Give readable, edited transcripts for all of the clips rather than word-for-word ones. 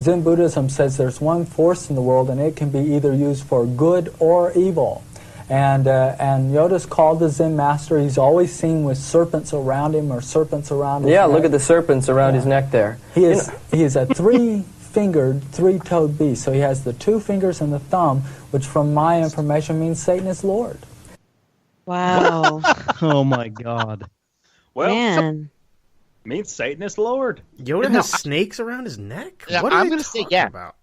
Zen Buddhism says there's one force in the world, and it can be either used for good or evil. And Yoda's called the Zen master. He's always seen with serpents around him or serpents around his neck. Look at the serpents around his neck there. He is a three-fingered, three-toed beast. So he has the 2 fingers and the thumb, which from my information means Satan is Lord. Wow. Oh my God. Well, Man. means Satan is Lord. Yoda has snakes around his neck? Yeah, What are I'm they going to say, talking about?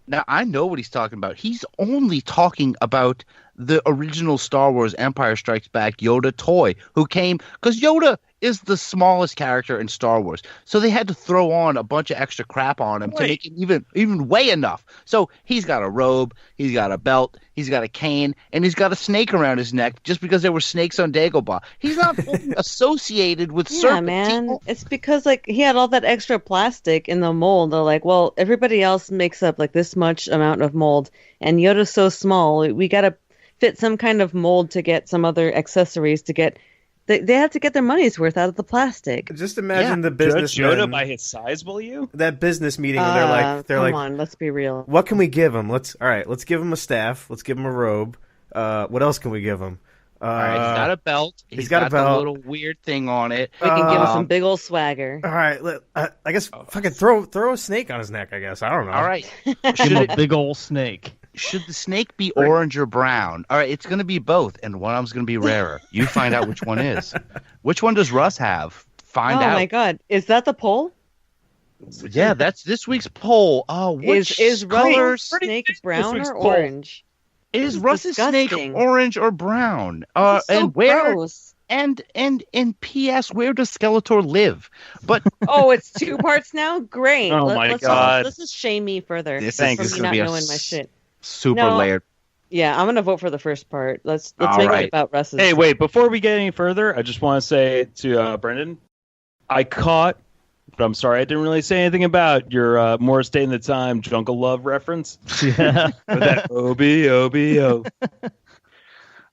Now, I know what he's talking about. He's only talking about the original Star Wars Empire Strikes Back Yoda toy, who came, because Yoda is the smallest character in Star Wars. So they had to throw on a bunch of extra crap on him to make him even weigh enough. So he's got a robe, he's got a belt, he's got a cane, and he's got a snake around his neck just because there were snakes on Dagobah. He's not fully associated with serpents. Yeah, man. It's because, like, he had all that extra plastic in the mold. They're like, well, everybody else makes up, like, this much amount of mold, and Yoda's so small, we got to fit some kind of mold to get some other accessories to get... They have to get their money's worth out of the plastic. Just imagine the business Judge Yoda by his size, will you? That business meeting where they're like, come on, let's be real. what can we give him? Let's give him a staff. Let's give him a robe. What else can we give him? All right, he's got a belt. He's got a belt. The little weird thing on it. We can give him some big old swagger. All right, I guess fucking throw a snake on his neck, I guess. I don't know. All right. Give him a big old snake. Should the snake be orange or brown? All right, it's going to be both, and one of them's going to be rarer. You find out which one is. Which one does Russ have? Find out. Oh my God, is that the poll? Yeah, that's this week's poll. Oh, which is colors? snake brown or orange? Is Russ's snake orange or brown? So and where? Gross. And P.S. Where does Skeletor live? But oh, it's 2 parts now. Great. Oh my God! Let's just shame me further. This is for me not knowing my shit. Super layered. Yeah, I'm gonna vote for the first part. Let's make it about Russ's. Hey, wait! Before we get any further, I just want to say to Brendan, I caught, but I'm sorry I didn't really say anything about your Morris Day in the Time Jungle Love reference. Yeah, with that O-B-O-B-O.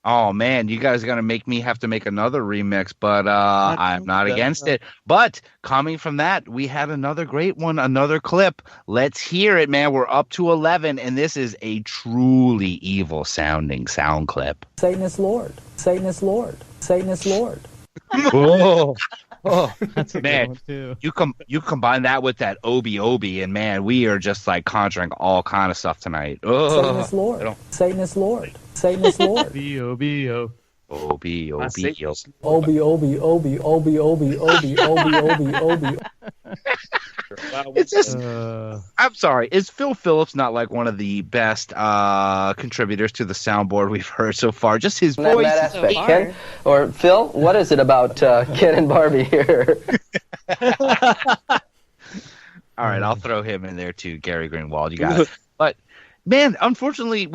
Oh man, you guys are gonna make me have to make another remix, but I'm not against it. But coming from that, we had another great one, another clip. Let's hear it, man. We're up to 11, and this is a truly evil sounding sound clip. Satan is Lord. Satan is Lord. Satan is Lord. Whoa. Oh, that's a man, good one too. You combine that with that Obi, and man, we are just like conjuring all kind of stuff tonight. Oh, Satan is Lord. Satan is Lord. Satan is Lord. B-O-B-O. Obi. Obi. It's just, I'm sorry. Is Phil Phillips not like one of the best contributors to the soundboard we've heard so far? Just his voice. That aspect, Ken, or Phil, what is it about Ken and Barbie here? All right, I'll throw him in there too, Gary Greenwald. You got it. But man, unfortunately,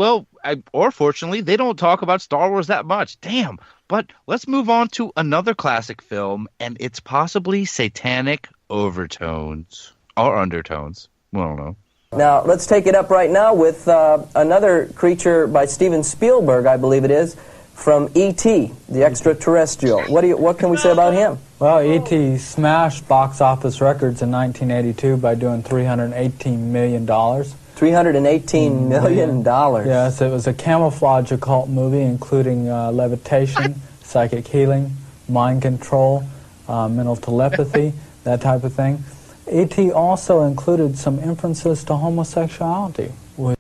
or fortunately, they don't talk about Star Wars that much. Damn. But let's move on to another classic film, and it's possibly satanic overtones or undertones. I don't know. Now, let's take it up right now with another creature by Steven Spielberg, I believe it is, from E.T., the extraterrestrial. What can we say about him? Well, E.T. smashed box office records in 1982 by doing $318 million. $318 million. Yes, it was a camouflage occult movie including levitation, psychic healing, mind control, mental telepathy, that type of thing. E.T. also included some inferences to homosexuality. Wait,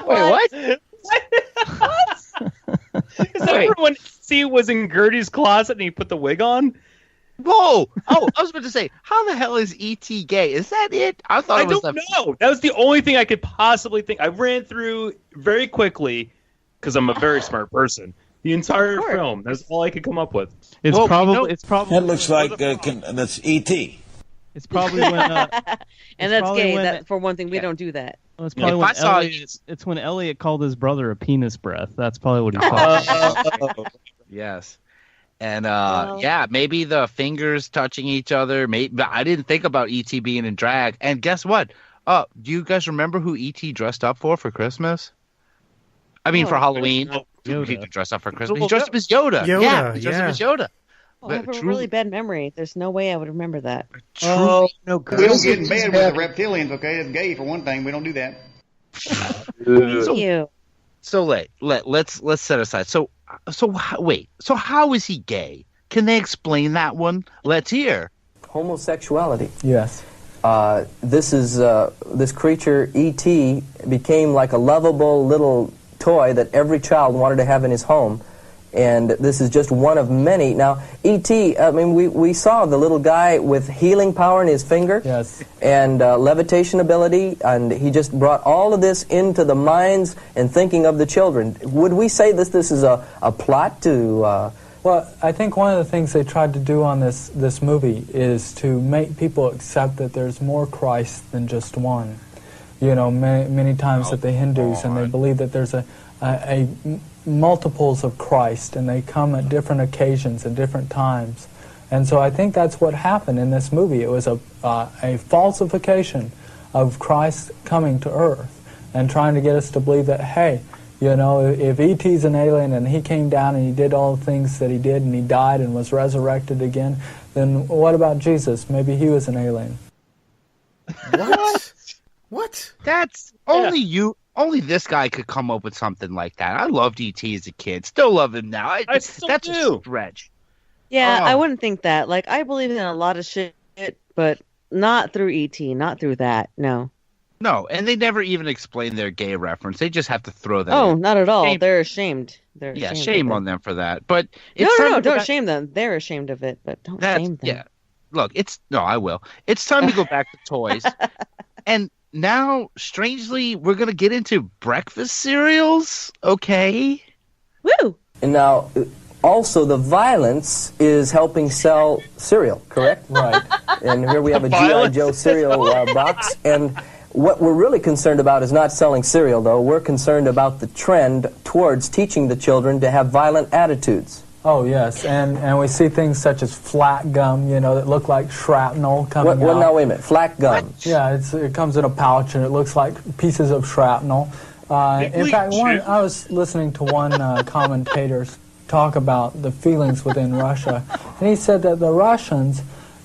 what? What? Is that when C was in Gertie's closet and he put the wig on? Whoa! Oh, I was about to say, how the hell is E.T. gay? Is that it? I don't know. That was the only thing I could possibly think. I ran through very quickly, because I'm a very smart person, the entire film. That's all I could come up with. It's probably. That looks like that's E.T. It's probably when. And that's gay. That, for one thing, we don't do that. Well, it's probably when it's when Elliot called his brother a penis breath. That's probably what he's talking about. Yes. And maybe the fingers touching each other. Maybe I didn't think about E.T. being in drag. And guess what? Do you guys remember who E.T. dressed up for Christmas? I mean, for Halloween. He dressed up for Christmas. He dressed up as Yoda. Yeah, he dressed up as Yoda. I have a really bad memory. There's no way I would remember that. No We good. don't get in bed with the reptilians, okay? It's gay for one thing. We don't do that. Thank you. So let's set aside. So how is he gay? Can they explain that one? Let's hear. Homosexuality. Yes. This creature, E.T., became like a lovable little toy that every child wanted to have in his home. And this is just one of many. Now, E.T., I mean, we saw the little guy with healing power in his finger. Yes. And levitation ability, and he just brought all of this into the minds and thinking of the children. Would we say this is a plot to... Well, I think one of the things they tried to do on this movie is to make people accept that there's more Christ than just one. You know, many times that the Hindus, and they believe that there's a multiples of Christ, and they come at different occasions and different times. And so I think that's what happened in this movie. It was a falsification of Christ coming to earth and trying to get us to believe that, hey, you know, if E.T.'s an alien and he came down and he did all the things that he did and he died and was resurrected again, then what about Jesus? Maybe he was an alien. What? What? That's only you. Only this guy could come up with something like that. I loved E.T. as a kid. Still love him now. That's a stretch. Yeah, I wouldn't think that. Like, I believe in a lot of shit, but not through E.T., not through that, no. No, and they never even explain their gay reference. They just have to throw that Oh, in. not at all. Shame. They're ashamed. Shame on them for that. But no, don't shame them. They're ashamed of it, but don't shame them. Yeah, look, I will. It's time to go back to toys. And now, strangely, we're going to get into breakfast cereals, okay? Woo! And now, also, the violence is helping sell cereal, correct? Right. And here we have a G.I. Joe cereal box. And what we're really concerned about is not selling cereal, though. We're concerned about the trend towards teaching the children to have violent attitudes. Oh, yes. And we see things such as flat gum, you know, that look like shrapnel coming out. Now, wait a minute. Flat gum. What? Yeah, it comes in a pouch and it looks like pieces of shrapnel. In fact, I was listening to one commentator talk about the feelings within Russia, and he said that the Russians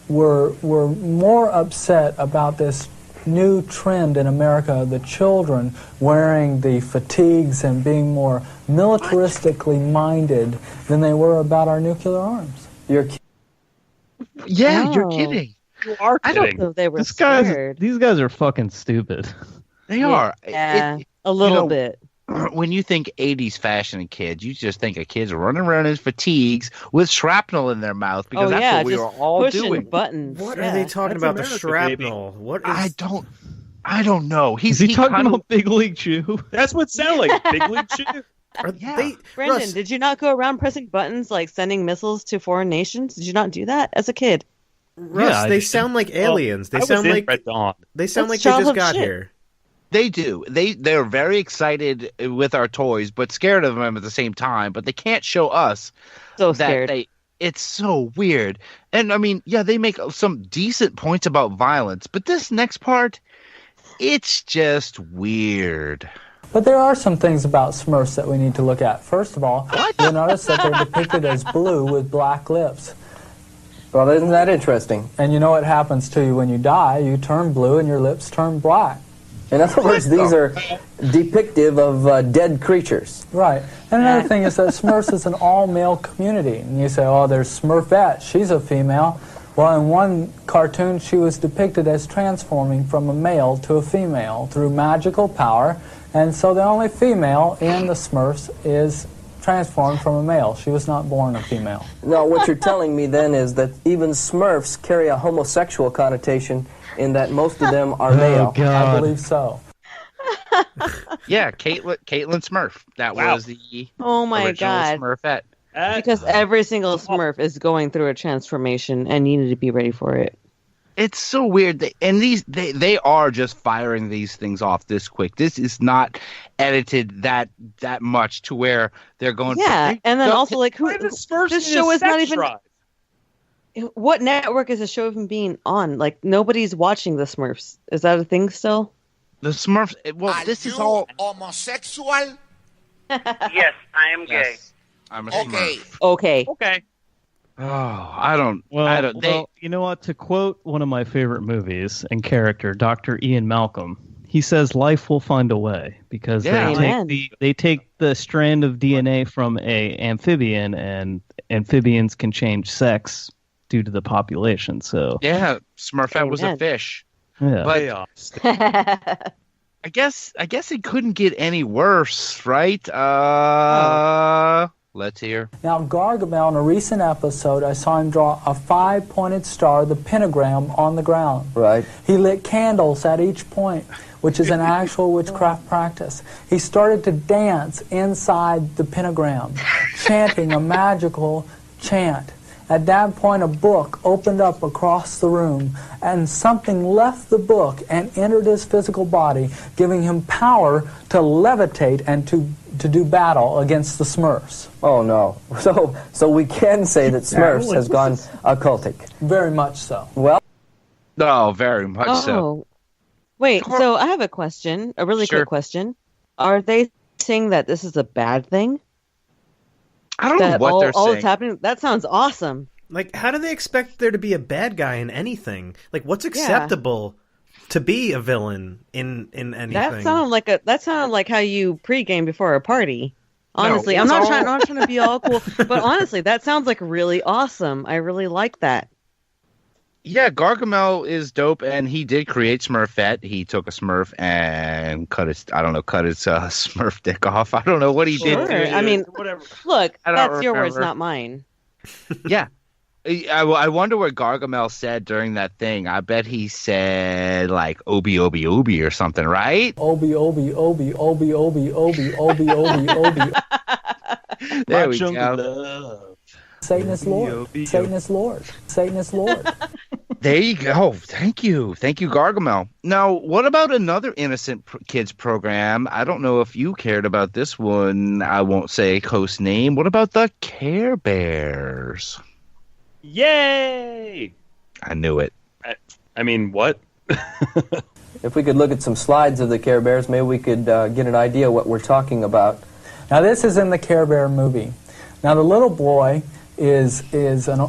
were more upset about this new trend in America, the children wearing the fatigues and being more militaristically minded than they were about our nuclear arms. You're You're kidding. You are kidding. I don't know if they were scared. These guys are fucking stupid. They are. Yeah, a little bit. When you think 80s fashion and kids, you just think of kids running around in fatigues with shrapnel in their mouth because that's what we were all doing. Buttons. What are they talking about? The shrapnel? Baby. What is... I don't know. Is he talking about Big League Chew? That's what it sounded like. Big League Chew. Brendan, Russ, did you not go around pressing buttons like sending missiles to foreign nations? Did you not do that as a kid? Russ, they sound like aliens. They sound like Red Dawn. they sound That's like they just childhood got shit. here. They do. They're very excited with our toys, but scared of them at the same time. But they can't show us So that scared. It's so weird. And I mean, yeah, they make some decent points about violence, but this next part, it's just weird. But there are some things about Smurfs that we need to look at. First of all, you'll notice that they're depicted as blue with black lips. Well, isn't that interesting? And you know what happens to you when you die? You turn blue and your lips turn black. In other words, these are depictive of dead creatures. Right. And another thing is that Smurfs is an all-male community. And you say, oh, there's Smurfette. She's a female. Well, in one cartoon, she was depicted as transforming from a male to a female through magical power. And so the only female in the Smurfs is transformed from a male. She was not born a female. Now, what you're telling me then is that even Smurfs carry a homosexual connotation in that most of them are male. I believe so. Yeah, Caitlin Smurf. That was the Oh my original God. Smurfette. Because every single Smurf is going through a transformation, and you need to be ready for it. It's so weird. They are just firing these things off this quick. This is not edited that much to where they're going. Yeah, and then also like who? Why does Smurfs This need show a is not sex even. drive? What network is the show even being on? Like nobody's watching the Smurfs. Is that a thing still? The Smurfs. Well, this is all homosexual? Yes, I am gay. Yes, I'm a Okay. Smurf. Okay. Okay. I don't. Well, you know what? To quote one of my favorite movies and character, Dr. Ian Malcolm, he says life will find a way because they take the strand of DNA from a amphibian, and amphibians can change sex due to the population. So yeah, Smurfette was a fish. Yeah. But I guess it couldn't get any worse, right? Let's hear. Now, Gargamel, in a recent episode, I saw him draw a 5-pointed star, the pentagram, on the ground. Right. He lit candles at each point, which is an actual witchcraft practice. He started to dance inside the pentagram, chanting a magical chant. At that point, a book opened up across the room, and something left the book and entered his physical body, giving him power to levitate and to do battle against the Smurfs. Oh, no. So we can say that Smurfs has gone occultic. Very much so. Well. No, very much so. Wait, so I have a question, a really quick question. Are they saying that this is a bad thing? I don't know what they're saying. All that's happening, that sounds awesome. Like, how do they expect there to be a bad guy in anything? Like, what's acceptable to be a villain in anything? That sounded like how you pregame before a party. Honestly, I'm not trying to be all cool, but honestly, that sounds like really awesome. I really like that. Yeah, Gargamel is dope, and he did create Smurfette. He took a Smurf and cut his Smurf dick off. I don't know what he did. I mean, whatever. Look, that's your words, not mine. Yeah. I wonder what Gargamel said during that thing. I bet he said, like, Obi, Obi, Obi or something, right? Obi, Obi, Obi, Obi, Obi, Obi, Obi, Obi, Obi. There we go. Satan is Lord. Satan is Lord. Satan is Lord. There you go. Thank you, Gargamel. Now, what about another innocent kids program? I don't know if you cared about this one. I won't say host name. What about the Care Bears? Yay! I knew it. I mean, what? If we could look at some slides of the Care Bears, maybe we could get an idea what we're talking about. Now, this is in the Care Bear movie. Now, the little boy is an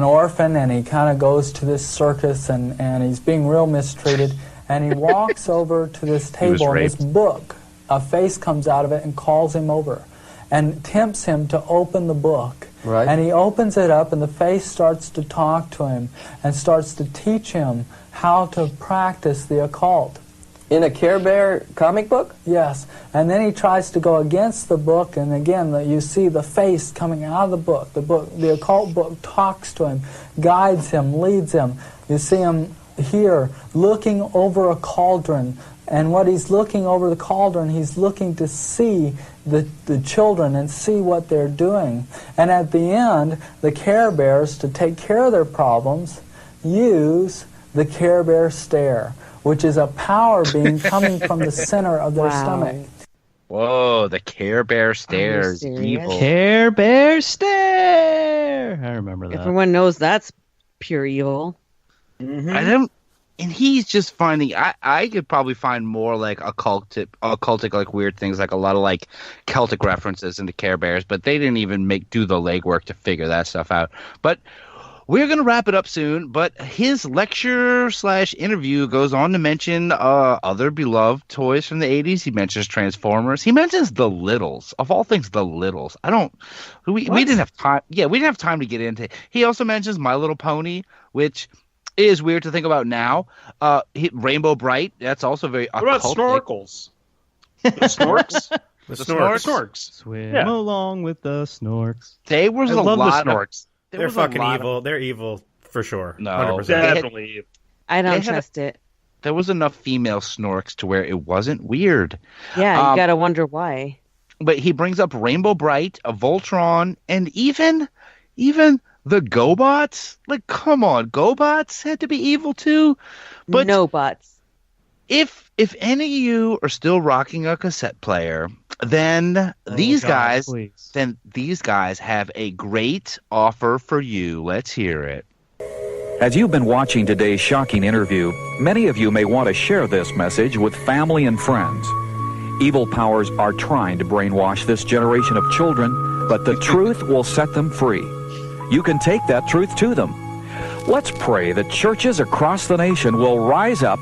orphan, and he kind of goes to this circus, and he's being real mistreated, and he walks over to this table, and this book, a face comes out of it and calls him over and tempts him to open the book. Right. And he opens it up, and the face starts to talk to him and starts to teach him how to practice the occult. In a Care Bear comic book? Yes. And then he tries to go against the book, and again, you see the face coming out of the book. The occult book talks to him, guides him, leads him. You see him here looking over a cauldron, and what he's looking over the cauldron, he's looking to see the children and see what they're doing. And at the end, the Care Bears, to take care of their problems, use the Care Bear stare, which is a power being coming from the center of their stomach. Whoa, the Care Bear stare is evil. Care Bear stare! I remember that. Everyone knows that's pure evil. Mm-hmm. And he's just finding. I could probably find more like occultic like weird things, like a lot of like Celtic references into Care Bears, but they didn't even do the legwork to figure that stuff out. But we're going to wrap it up soon, but his lecture/interview goes on to mention other beloved toys from the 80s. He mentions Transformers. He mentions the Littles. Of all things, the Littles. We didn't have time. Yeah, we didn't have time to get into it. He also mentions My Little Pony, which is weird to think about now. Rainbow Bright, that's also very occultic. What about Snorkels? The Snorks? The Snorks. Swim along with the Snorks. They were a lot the Snorks. They're fucking evil. They're evil for sure. No, 100%. Definitely. I don't trust it. There was enough female Snorks to where it wasn't weird. Yeah, you gotta wonder why. But he brings up Rainbow Bright, a Voltron, and even the GoBots. Like, come on, GoBots had to be evil too. But no bots. If any of you are still rocking a cassette player, then these guys have a great offer for you. Let's hear it. As you've been watching today's shocking interview, many of you may want to share this message with family and friends. Evil powers are trying to brainwash this generation of children, but the truth will set them free. you can take that truth to them. Let's pray that churches across the nation will rise up